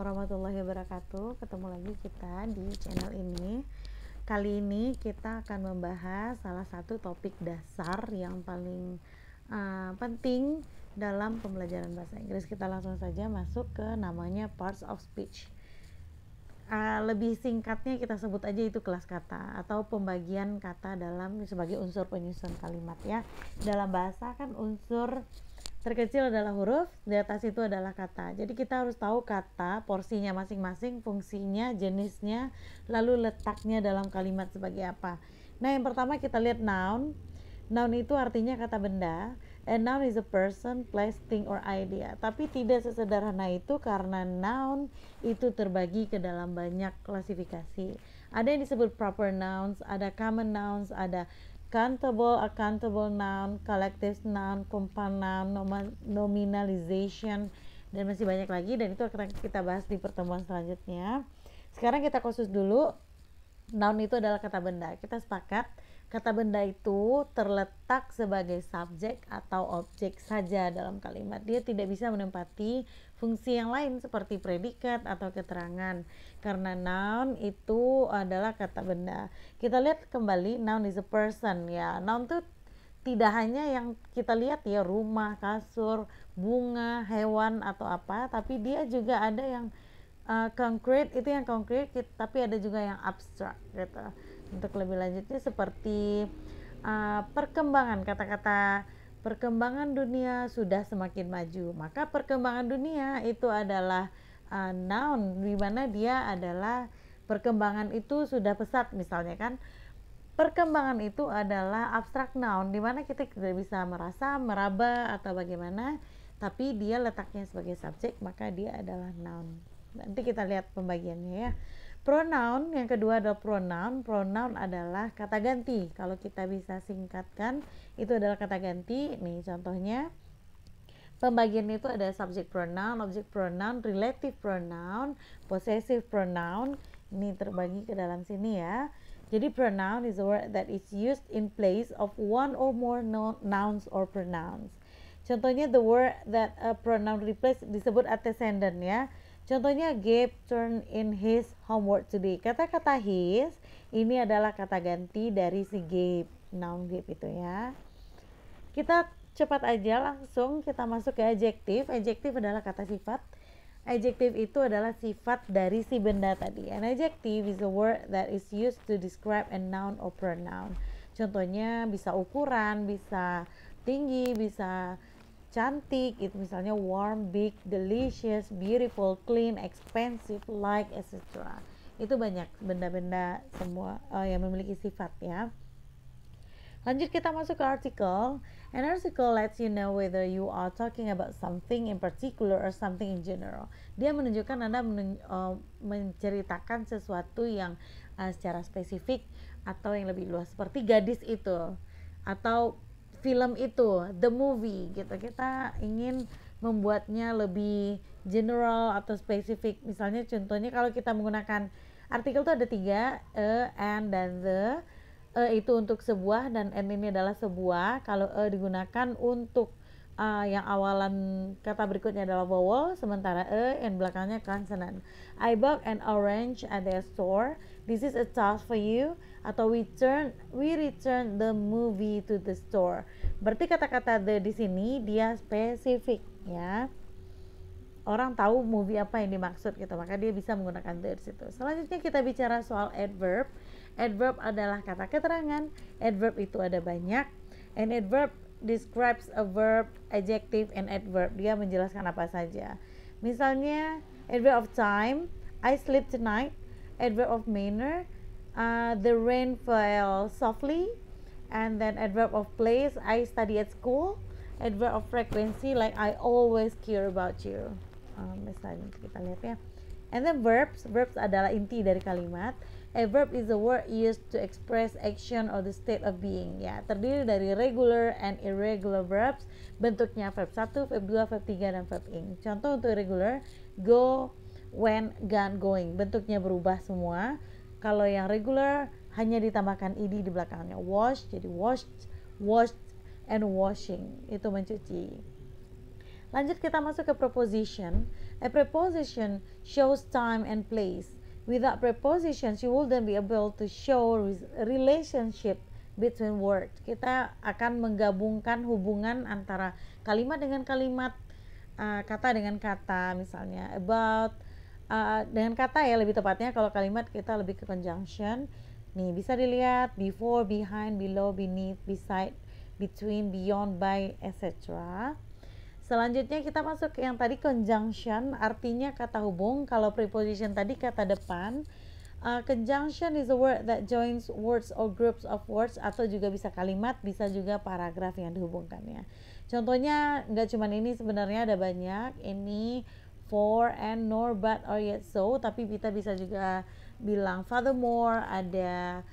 warahmatullahi wabarakatuh. Ketemu lagi kita di channel ini. Kali ini kita akan membahas salah satu topik dasar yang paling penting dalam pembelajaran bahasa Inggris. Kita langsung saja masuk ke namanya parts of speech. Lebih singkatnya kita sebut aja itu kelas kata atau pembagian kata dalam sebagai unsur penyusun kalimat ya. Dalam bahasa kan unsur terkecil adalah huruf, di atas itu adalah kata. Jadi kita harus tahu kata, porsinya masing-masing, fungsinya, jenisnya, lalu letaknya dalam kalimat sebagai apa. Nah, yang pertama kita lihat noun. Noun itu artinya kata benda. A noun is a person, place, thing, or idea. Tapi tidak sesederhana itu karena noun itu terbagi ke dalam banyak klasifikasi. Ada yang disebut proper nouns, ada common nouns, ada countable noun, collective noun, compound noun, nominalization, dan masih banyak lagi, dan itu akan kita bahas di pertemuan selanjutnya. Sekarang kita khusus dulu, noun itu adalah kata benda. Kita sepakat kata benda itu terletak sebagai subjek atau objek saja dalam kalimat. Dia tidak bisa menempati fungsi yang lain seperti predikat atau keterangan, karena noun itu adalah kata benda. Kita lihat kembali, noun is a person ya. Noun itu tidak hanya yang kita lihat ya, rumah, kasur, bunga, hewan atau apa, tapi dia juga ada yang konkret, itu yang konkret, tapi ada juga yang abstrak gitu. Untuk lebih lanjutnya seperti perkembangan, kata-kata perkembangan dunia sudah semakin maju, maka perkembangan dunia itu adalah noun, di mana dia adalah perkembangan itu sudah pesat misalnya kan. Perkembangan itu adalah abstrak noun, di mana kita tidak bisa merasa, meraba atau bagaimana, tapi dia letaknya sebagai subjek, maka dia adalah noun. Nanti kita lihat pembagiannya ya. Pronoun yang kedua adalah pronoun. Pronoun adalah kata ganti. Kalau kita bisa singkatkan, itu adalah kata ganti. Nih contohnya, pembagian itu ada subject pronoun, object pronoun, relative pronoun, possessive pronoun. Ini terbagi ke dalam sini ya. Jadi pronoun is a word that is used in place of one or more nouns or pronouns. Contohnya the word that a pronoun replace disebut antecedent ya. Contohnya Gabe turned in his homework today. Kata-kata his ini adalah kata ganti dari si Gabe, noun Gabe itu ya. Kita cepat aja langsung kita masuk ke adjective. Adjective adalah kata sifat. Adjective itu adalah sifat dari si benda tadi. An adjective is a word that is used to describe a noun or pronoun. Contohnya bisa ukuran, bisa tinggi, bisa cantik, itu misalnya warm, big, delicious, beautiful, clean, expensive, like, etc. Itu banyak benda-benda semua yang memiliki sifat ya. Lanjut kita masuk ke article. An article lets you know whether you are talking about something in particular or something in general. Dia menunjukkan Anda menceritakan sesuatu yang secara spesifik atau yang lebih luas, seperti gadis itu atau film itu, the movie gitu. Kita ingin membuatnya lebih general atau spesifik. Misalnya contohnya kalau kita menggunakan artikel itu ada 3, a, and, dan the. Itu untuk sebuah dan and ini adalah sebuah. Kalau digunakan untuk yang awalan kata berikutnya adalah vowel, sementara and belakangnya consonant. I bought an orange at the store. This is a task for you. Atau we return the movie to the store. Berarti kata-kata the di sini dia spesifik ya. Orang tahu movie apa yang dimaksud gitu, maka dia bisa menggunakan the di situ. Selanjutnya kita bicara soal adverb. Adverb adalah kata keterangan. Adverb itu ada banyak. An adverb describes a verb, adjective, and adverb. Dia menjelaskan apa saja. Misalnya adverb of time, I sleep tonight. Adverb of manner, the rain fell softly. And then adverb of place, I study at school. Adverb of frequency, like I always care about you. Misalnya kita lihat ya. And then verbs adalah inti dari kalimat. A verb is a word used to express action or the state of being. Ya, terdiri dari regular and irregular verbs. Bentuknya verb 1, verb 2, verb 3, dan verb ing. Contoh untuk irregular, go, went, gone, going. Bentuknya berubah semua. Kalau yang regular hanya ditambahkan ed di belakangnya. Wash jadi washed, washed, and washing. Itu mencuci. Lanjut kita masuk ke preposition. A preposition shows time and place. Without prepositions, you wouldn't be able to show relationship between words. Kita akan menggabungkan hubungan antara kalimat dengan kalimat, kata dengan kata, misalnya about, dengan kata ya lebih tepatnya. Kalau kalimat kita lebih ke conjunction. Nih bisa dilihat before, behind, below, beneath, beside, between, beyond, by, etc. Selanjutnya kita masuk ke yang tadi conjunction, artinya kata hubung. Kalau preposition tadi kata depan. Conjunction is a word that joins words or groups of words, atau juga bisa kalimat, bisa juga paragraf yang dihubungkannya. Contohnya nggak cuma ini, sebenarnya ada banyak. Ini for, and, nor, but, or, yet, so. Tapi kita bisa juga bilang furthermore, ada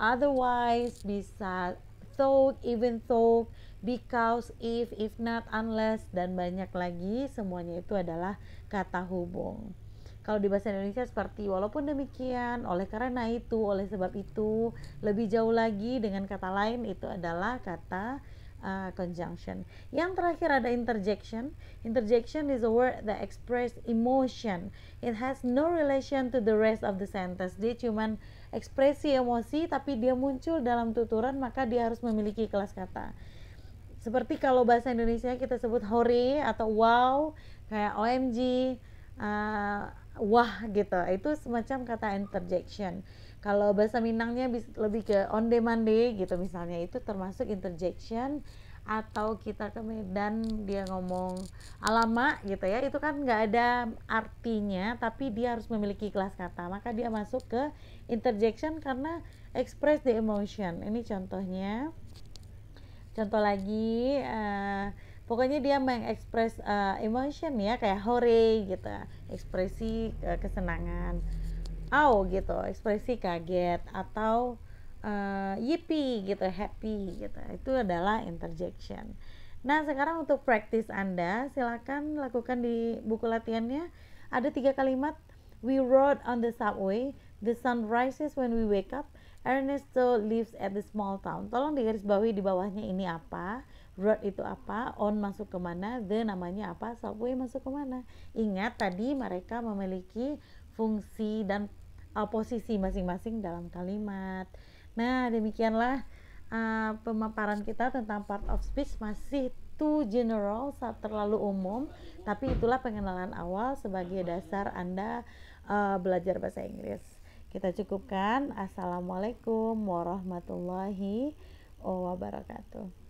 otherwise, bisa though, even though, because, if not, unless, dan banyak lagi. Semuanya itu adalah kata hubung. Kalau di bahasa Indonesia seperti walaupun demikian, oleh karena itu, oleh sebab itu, lebih jauh lagi dengan kata lain, itu adalah kata conjunction. Yang terakhir ada interjection. Interjection is a word that express emotion. It has no relation to the rest of the sentence. Dia cuman ekspresi emosi, tapi dia muncul dalam tuturan, maka dia harus memiliki kelas kata. Seperti kalau bahasa Indonesia kita sebut hore atau wow, kayak OMG, wah gitu, itu semacam kata interjection. Kalau bahasa Minangnya lebih ke onde mande gitu misalnya, itu termasuk interjection. Atau kita ke Medan dia ngomong alamak gitu ya, itu kan nggak ada artinya tapi dia harus memiliki kelas kata, maka dia masuk ke interjection karena express the emotion. Ini contohnya. Contoh lagi, pokoknya dia mengekspres emotion ya, kayak hore gitu, ekspresi kesenangan. Gitu, ekspresi kaget, atau yippee gitu, happy gitu. Itu adalah interjection. Nah, sekarang untuk practice Anda, silakan lakukan di buku latihannya. Ada 3 kalimat. We rode on the subway. The sun rises when we wake up. Ernesto lives at the small town. Tolong digarisbawahi di bawahnya ini apa. Road itu apa, on masuk kemana, the namanya apa, subway masuk kemana. Ingat tadi mereka memiliki fungsi dan posisi masing-masing dalam kalimat. Nah, demikianlah pemaparan kita tentang part of speech. Masih too general, terlalu umum, tapi itulah pengenalan awal sebagai dasar Anda belajar bahasa Inggris. Kita cukupkan. Assalamualaikum warahmatullahi wabarakatuh.